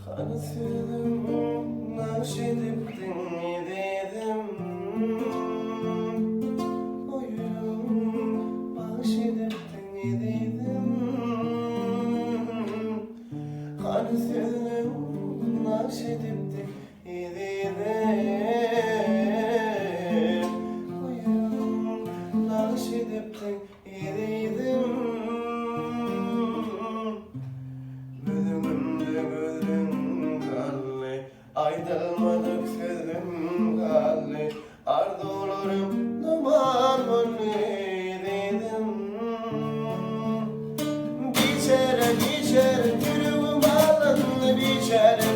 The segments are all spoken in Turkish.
Hani sevdim, nakşediptin dedim. Oyun bahşediptin dedim. Hani sevdim, nakşediptin dedim. Oyun nakşediptin dedim. Gözümde gözüm kallı, aydınmadık sözüm kallı. Ardı olurum duman oldu dedim. Biçere yüreğim bağlandı, biçere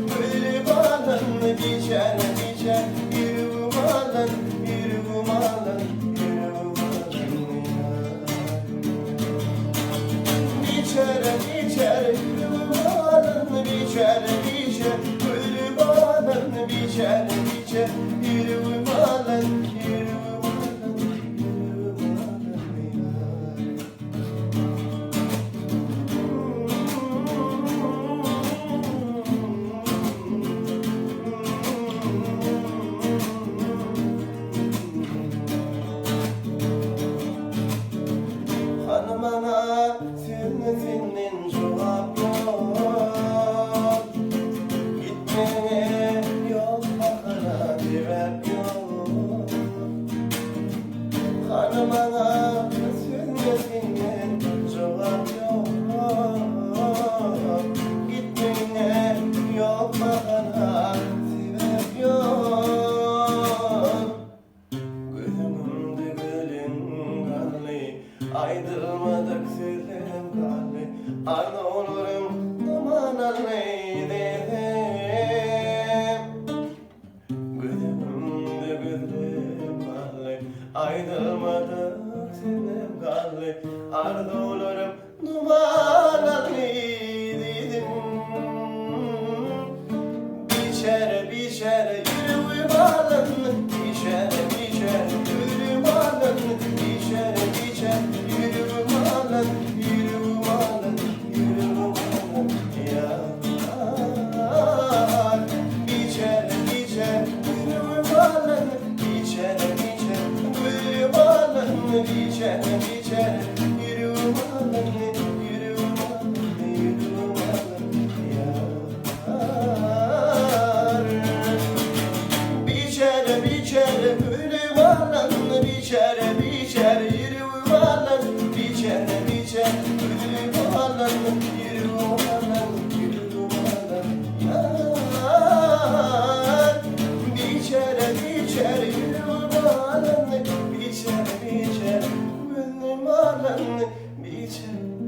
böyle bağlandı, biçere yüreğim bağlandı, yüreğim bağlandı, yüreğim bağlandı. Biçere yüreğim bağlandı, biçere böyle bağlandı, biçere yüreğim bağlandı, yüreğim bağlandı, yüreğim bağlandı. Hanımana senin cevap yok. Gitmeye yok, bakana sebep yok. Hanımana senin cevap yok. Gitmeye yok, bakana sebep yok. Gözümde gülüm kallı, aydınmadık sözüm kallı. Arda olurum duman allı dedim. Gözümde gülüm kallı, aydınmadık sözüm kallı. Arda olurum duman allı dedim. Biçere yüreğim bağlandı, biçere yüreğim bağlandı, biçere yüreğim bağlandı, yüreğim bağlandı, yüreğim bağlandı. Yar biçere yüreğim bağlandı, biçere böyle bağlandı, biçere yüreğim bağlandı, yüreğim bağlandı, yüreğim bağlandı. Yar biçere böyle bağlandı, biçere yüreğim bağlandı, biçere böyle bağlandı, yüreğim bağlandı, yüreğim bağlandı. Yar biçere yüreğim bağlandı, biçere gönlüm bağlandı, biçere